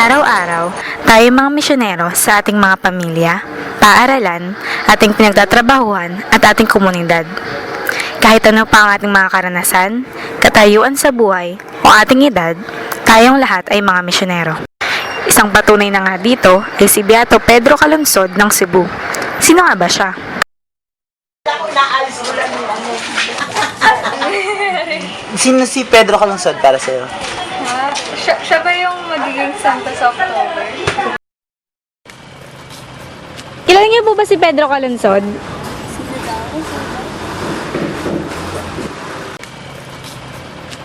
Araw-araw, tayo mga misyonero sa ating mga pamilya, paaralan, ating pinagtatrabahuhan at ating komunidad. Kahit ano pa ang ating mga karanasan, katayuan sa buhay o ating edad, tayong lahat ay mga misyonero. Isang patunay na nga dito ay si Beato Pedro Calungsod ng Cebu. Sino nga ba siya? Sino si Pedro Calungsod para sa'yo? Siya ba yung magiging Santa sa October? Kilala niyo po ba si Pedro Calungsod?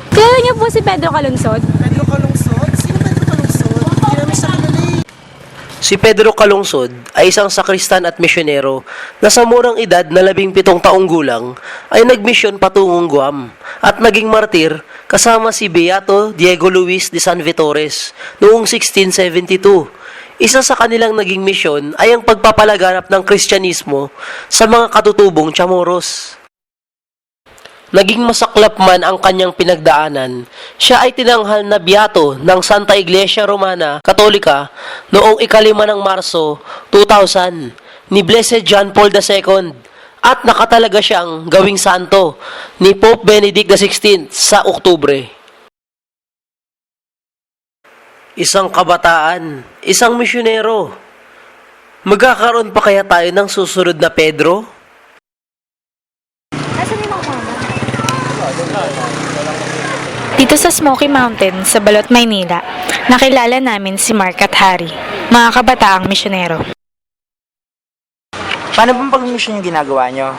Kilala niyo po si Pedro Calungsod? Pedro Calungsod? Sino Pedro Calungsod? Hindi namin siya kilala eh. Si Pedro Calungsod ay isang sakristan at misyonero na sa murang edad na 17 taong gulang ay nagmisyon patungong Guam at naging martir kasama si Beato Diego Luis de San Vitores noong 1672. Isa sa kanilang naging misyon ay ang pagpapalaganap ng Kristyanismo sa mga katutubong Chamorros. Naging masaklap man ang kanyang pinagdaanan, siya ay tinanghal na Beato ng Santa Iglesia Romana Katolika noong 5 ng Marso 2000 ni Blessed John Paul II at nakatalaga siyang gawing santo ni Pope Benedict XVI sa Oktubre. Isang kabataan, isang misyonero. Magkakaroon pa kaya tayo ng susunod na Pedro? Dito sa Smoky Mountain sa Balot, Maynila, nakilala namin si Mark at Harry, mga kabataang misyonero. Paano bang pag-mission yung ginagawa nyo?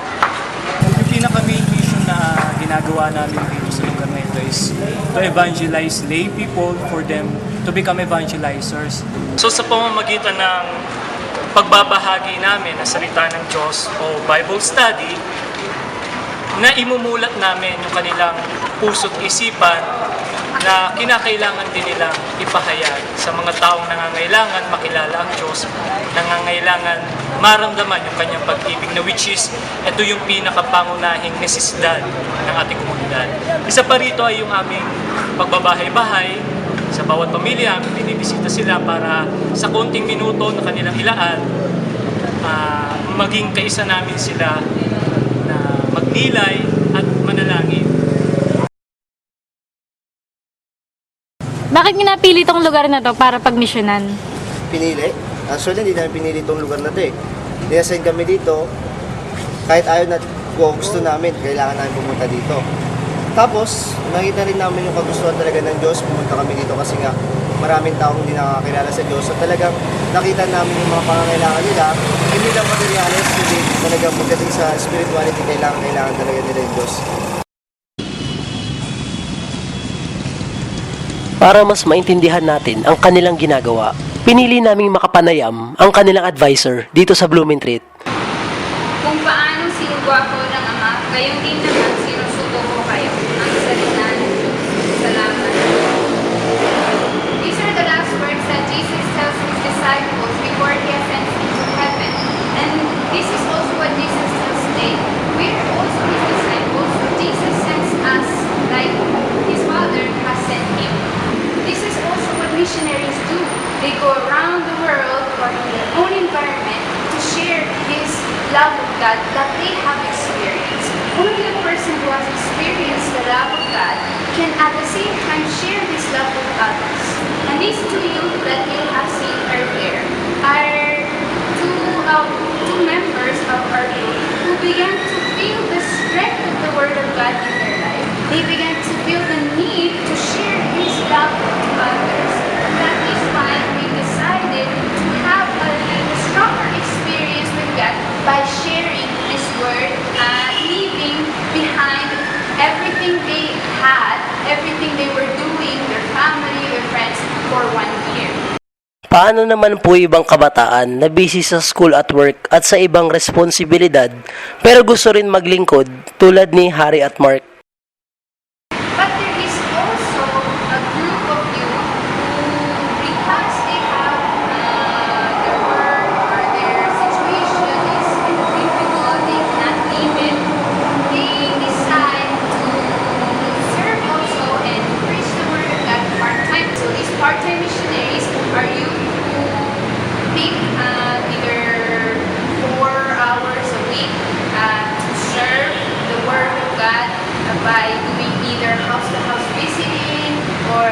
Yung pinaka-main mission na ginagawa namin dito sa lugar na ito is to evangelize lay people for them to become evangelizers. So sa pamamagitan ng pagbabahagi namin ng salita ng Diyos o Bible study, na imumulat namin yung kanilang puso't isipan na kinakailangan din nilang ipahayag sa mga taong nangangailangan makilala ang Diyos, nangangailangan maramdaman yung kanyang pag-ibig na which is ito yung pinakapangunahing necesidad ng ating komunidad. Isa pa rito ay yung aming pagbabahay-bahay sa bawat pamilya. Binibisita sila para sa konting minuto na kanilang ilaan, maging kaisa namin sila na magnilay at manalangin. Bakit niyo napili tong lugar na to para pagmisyonan? Pinili. Actually, hindi namin pinili itong lugar na ito eh. Niyasign kami dito, kahit ayaw na kung gusto namin, kailangan namin pumunta dito. Tapos, nakita rin namin yung kagustuhan talaga ng Diyos, pumunta kami dito kasi nga maraming taong hindi nakakilala sa Diyos. So talagang nakita namin yung mga pangangailangan nila, hindi lang materialis, hindi talagang pagdating sa spirituality, kailangan talaga nila yung Diyos. Para mas maintindihan natin ang kanilang ginagawa, pinili naming makapanayam ang kanilang advisor dito sa Blooming Treat. Kung paano sinugwa ko ng Ama, gayon din naman sinusugo ko kayo ang salita ng Diyos. Salamat. These are the last words that Jesus tells His disciples before He ascends into heaven. And this is also what Jesus tells today. We are also His disciples. Jesus sends us like His Father has sent Him. This is also what missionaries do. They go around the world or in their own environment to share His love of God that they have experienced. Only the person who has experienced the love of God can at the same time share this love with others. And these two youth that you have seen earlier are two members of our group who began to feel the strength of the Word of God in their life. They began to feel the need to share His love to others. That is why we decided to have a stronger experience with God by sharing His Word, leaving behind everything they had, everything they were doing, their family, their friends, for 1 year. Paano naman po ibang kabataan na busy sa school at work at sa ibang responsibilidad pero gusto rin maglingkod tulad ni Harry at Mark? But there is also a group of youth who, because they have their work or their situation is difficult, they cannot leave it, they decide to serve also and preach the Word of God part-time. So these part-time missionaries are by doing either house-to-house visiting or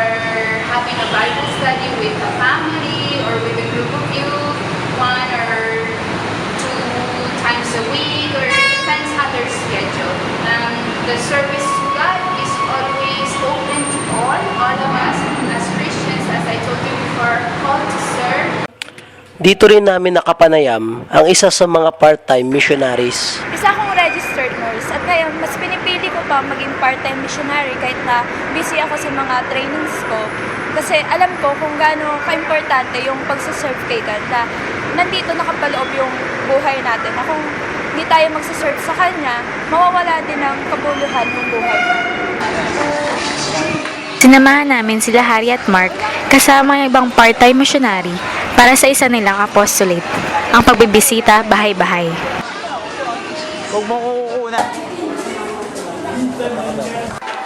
having a Bible study with a family or with a group of youth, 1 or 2 times a week, or it depends on their schedule. The service to God is always open to all of us as Christians, as I told you before, called to serve. Dito rin namin nakapanayam ang isa sa mga part-time missionaries. Isa akong registered nurse at ngayon mas pinipili ko pa maging part-time missionary kahit na busy ako sa mga trainings ko. Kasi alam ko kung gaano ka-importante yung pagsaserve kay God na nandito nakapaloob yung buhay natin na kung hindi tayo magsaserve sa Kanya, mawawala din ang kabuluhan ng buhay natin. Sinamahan namin sila Harry at Mark kasama ang ibang part-time missionary para sa isa nilang apostolate, ang pagbibisita bahay-bahay.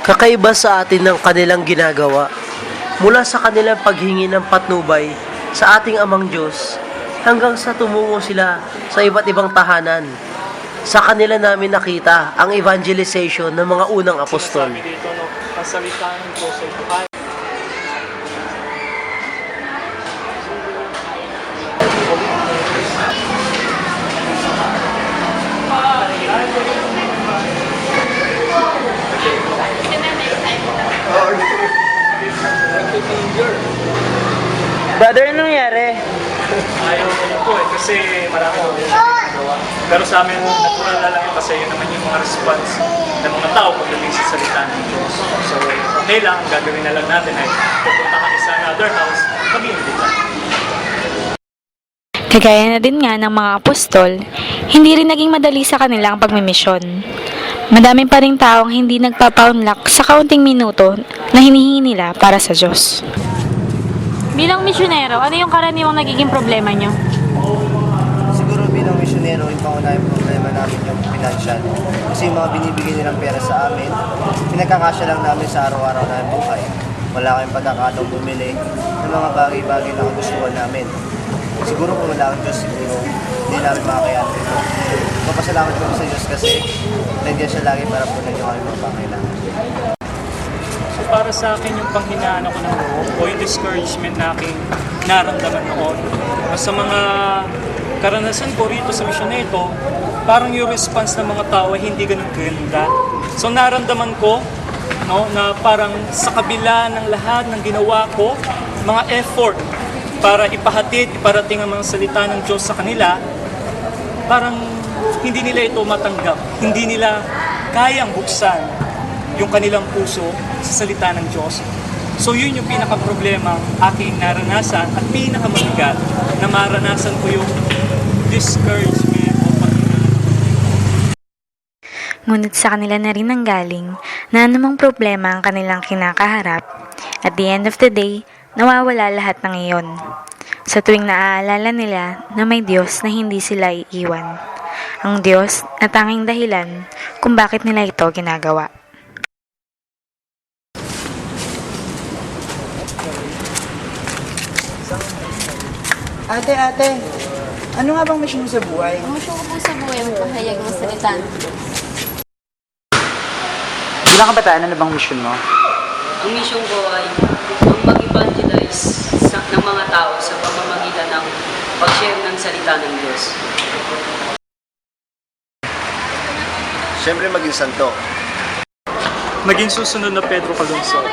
Kakaiba sa atin ng kanilang ginagawa, mula sa kanilang paghingi ng patnubay sa ating amang Diyos, hanggang sa tumungo sila sa iba't ibang tahanan. Sa kanila namin nakita ang evangelization ng mga unang apostol. Sabi dito, no, ang salita ng Diyos ay buhay. Brother, anong nangyari? Ayaw ko na po kasi marami ko din ginagawa. Pero sa amin, natural na lang yun kasi yun naman yung mga response ng mga tao pagdating sa salita ng Diyos. So, okay lang, ang gagawin na lang natin ay pupunta kami sa another house, mag-iimbita. Kagaya na din nga ng mga apostol, hindi rin naging madali sa kanila ang pagmimisyon. Madami pa rin taong hindi nagpapaunlak sa kaunting minuto na hinihingi nila para sa Diyos. Bilang misyonero, ano yung karaniwang nagiging problema nyo? Siguro bilang misyonero, yung pangunahing problema namin yung financial. Kasi yung mga binibigay nilang pera sa amin, pinagkakasya lang namin sa araw-araw na buhay. Wala kayong pagkakataong bumili ng mga bagay-bagay na kagustuhan namin. Siguro kung wala ang Diyos, siguro hindi namin makakayanan ito. Papasalamat ko sa Diyos kasi nandiyan siya lagi para punan yung aming mga pangailangan. So para sa akin yung panghinaan ako ng loob o yung discouragement na aking naramdaman noon. Sa mga karanasan ko rito sa misyon na ito, parang yung response ng mga tao ay hindi ganun ganda. So naramdaman ko na parang sa kabila ng lahat ng ginawa ko, mga effort para ipahatid, iparating ang mga salita ng Diyos sa kanila, parang hindi nila ito matanggap. Hindi nila kayang buksan yung kanilang puso sa salita ng Diyos. So yun yung pinaka-problema aking naranasan at pinaka-mabigat na maranasan ko yung discouragement o Ngunit sa kanila na rin nanggaling na anumang problema ang kanilang kinakaharap, at the end of the day, nawawala lahat ng iyon. Sa tuwing naaalala nila na may Diyos na hindi sila iiwan. Ang Diyos na tanging dahilan kung bakit nila ito ginagawa. Ate, ano nga bang mission mo sa buhay? Ang gusto ko po sa buhay, magpahayag ng salita ng Diyos. Bilang kabataan, ano bang mission mo? Ang mission ko ay ang mag-evangelize ng mga tao sa pamamagitan ng pag-share ng salita ng Diyos. Siyempre maging santo. maging susunod na Pedro Calungsod.